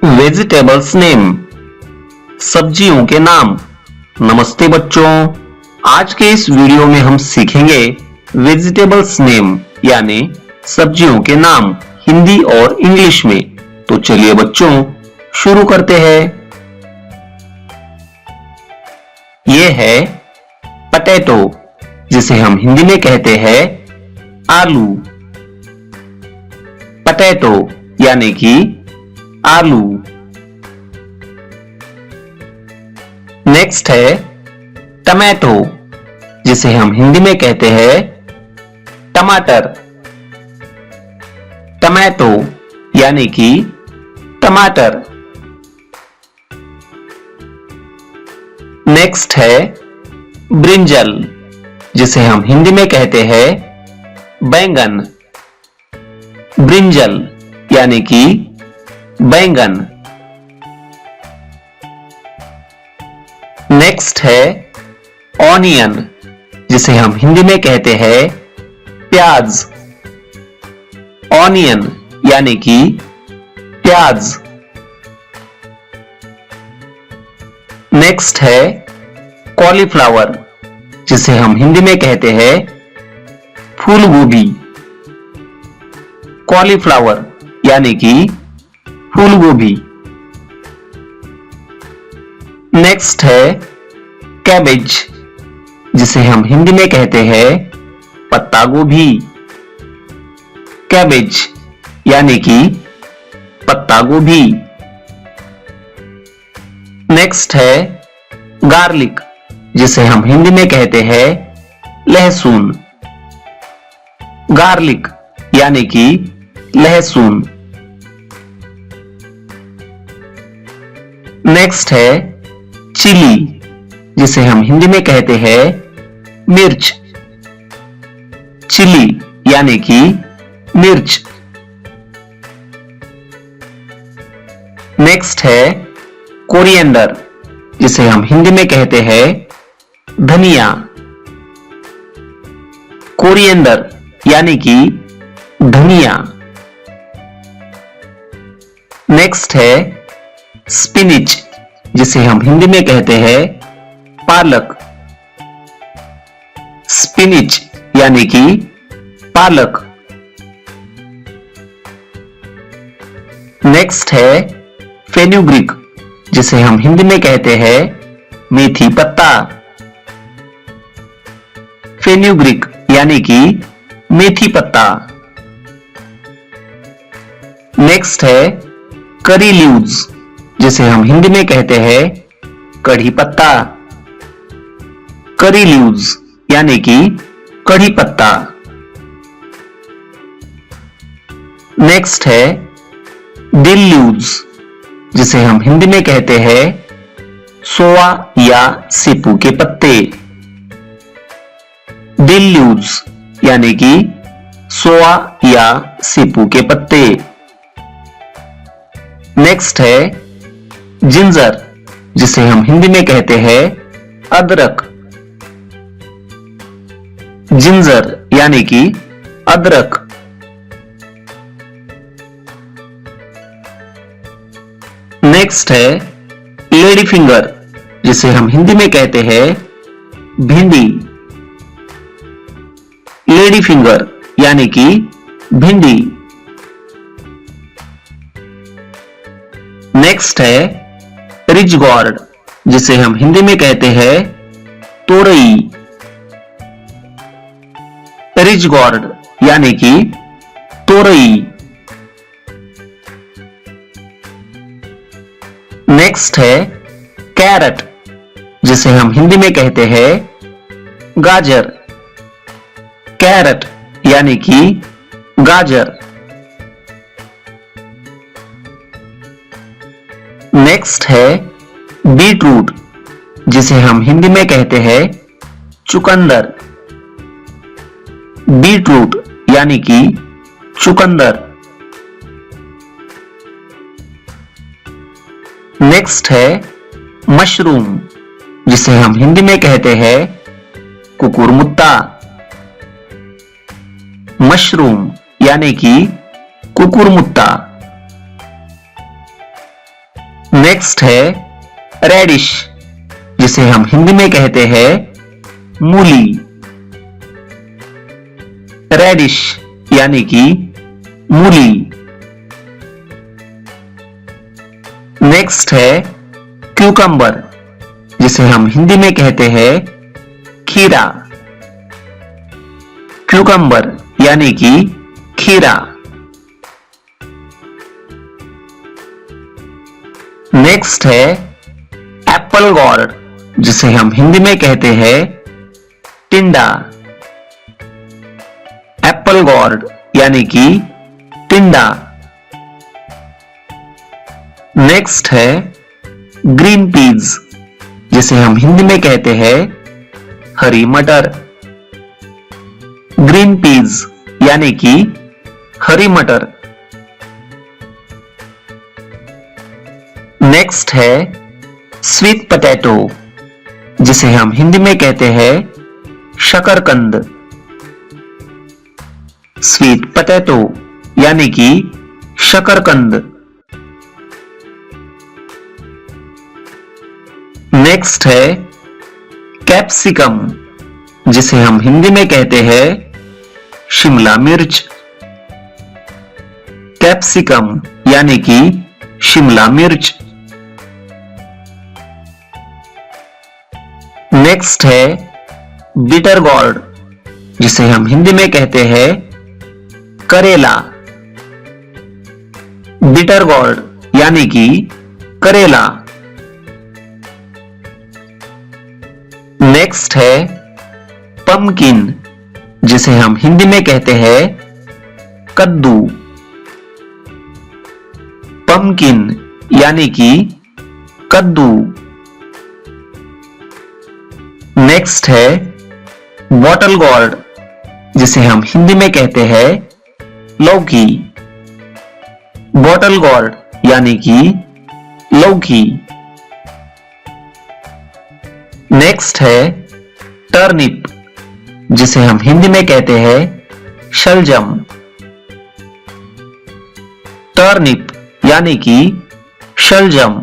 Vegetables name, सब्जियों के नाम। नमस्ते बच्चों, आज के इस वीडियो में हम सीखेंगे वेजिटेबल्स नेम यानी सब्जियों के नाम हिंदी और इंग्लिश में। तो चलिए बच्चों शुरू करते हैं। ये है पटेटो, जिसे हम हिंदी में कहते हैं आलू। पटेटो यानी कि आलू। नेक्स्ट है टमाटो, जिसे हम हिंदी में कहते हैं टमाटर। टमाटो यानी कि टमाटर। नेक्स्ट है ब्रिंजल, जिसे हम हिंदी में कहते हैं बैंगन। ब्रिंजल यानी कि बैंगन। नेक्स्ट है ऑनियन, जिसे हम हिंदी में कहते हैं प्याज। ऑनियन यानी कि प्याज। नेक्स्ट है कॉलीफ्लावर, जिसे हम हिंदी में कहते हैं फूल गोभी। कॉलीफ्लावर यानी कि फूल गोभी। नेक्स्ट है कैबेज, जिसे हम हिंदी में कहते हैं पत्ता गोभी। कैबेज यानी कि पत्ता गोभी। नेक्स्ट है गार्लिक, जिसे हम हिंदी में कहते हैं लहसुन। गार्लिक यानी कि लहसुन। नेक्स्ट है चिली, जिसे हम हिंदी में कहते हैं मिर्च। चिली यानी कि मिर्च। नेक्स्ट है कोरिएंडर, जिसे हम हिंदी में कहते हैं धनिया। कोरिएंडर यानी कि धनिया। नेक्स्ट है स्पिनिच, जिसे हम हिंदी में कहते हैं पालक। स्पिनिच यानी कि पालक। नेक्स्ट है फेनुग्रीक, जिसे हम हिंदी में कहते हैं मेथी पत्ता। फेनुग्रीक यानी कि मेथी पत्ता। नेक्स्ट है करी लीव्स, जिसे हम हिंदी में कहते हैं कढ़ी पत्ता। करी लीव्स यानी कि कढ़ी पत्ता। नेक्स्ट है डिल लीव्स, जिसे हम हिंदी में कहते हैं सोआ या सीपू के पत्ते। डिल लीव्स यानी कि सोआ या सीपू के पत्ते। नेक्स्ट है जिंजर, जिसे हम हिंदी में कहते हैं अदरक। जिंजर यानी कि अदरक। नेक्स्ट है लेडी फिंगर, जिसे हम हिंदी में कहते हैं भिंडी। लेडी फिंगर यानी कि भिंडी। नेक्स्ट है रिच गॉर्ड, जिसे हम हिंदी में कहते हैं तोरई। रिच गॉर्ड यानी कि तोरई। नेक्स्ट है कैरट, जिसे हम हिंदी में कहते हैं गाजर। कैरट यानी कि गाजर। नेक्स्ट है बीटरूट, जिसे हम हिंदी में कहते हैं चुकंदर। बीटरूट यानी कि चुकंदर। नेक्स्ट है मशरूम, जिसे हम हिंदी में कहते हैं कुकुरमुत्ता। मशरूम यानी कि कुकुरमुत्ता। नेक्स्ट है रेडिश, जिसे हम हिंदी में कहते हैं मूली। रेडिश यानी कि मूली। नेक्स्ट है क्यूकम्बर, जिसे हम हिंदी में कहते हैं खीरा। क्यूकम्बर यानी कि खीरा। नेक्स्ट है एप्पल गॉर्ड, जिसे हम हिंदी में कहते हैं टिंडा। एप्पल गॉर्ड यानी कि टिंडा। नेक्स्ट है ग्रीन पीज, जिसे हम हिंदी में कहते हैं हरी मटर। ग्रीन पीज यानी कि हरी मटर। नेक्स्ट है स्वीट पोटैटो, जिसे हम हिंदी में कहते हैं शकरकंद। स्वीट पोटैटो यानी कि शकरकंद। नेक्स्ट है कैप्सिकम, जिसे हम हिंदी में कहते हैं शिमला मिर्च। कैप्सिकम यानी कि शिमला मिर्च। नेक्स्ट है बिटर गॉर्ड, जिसे हम हिंदी में कहते हैं करेला। बिटर गॉर्ड यानी कि करेला। नेक्स्ट है पम्पकिन, जिसे हम हिंदी में कहते हैं कद्दू। पम्पकिन यानी कि कद्दू। नेक्स्ट है बॉटल गॉर्ड, जिसे हम हिंदी में कहते हैं लौकी। बॉटल गॉर्ड यानी कि लौकी। नेक्स्ट है टर्निप, जिसे हम हिंदी में कहते हैं शलजम। टर्निप यानी कि शलजम।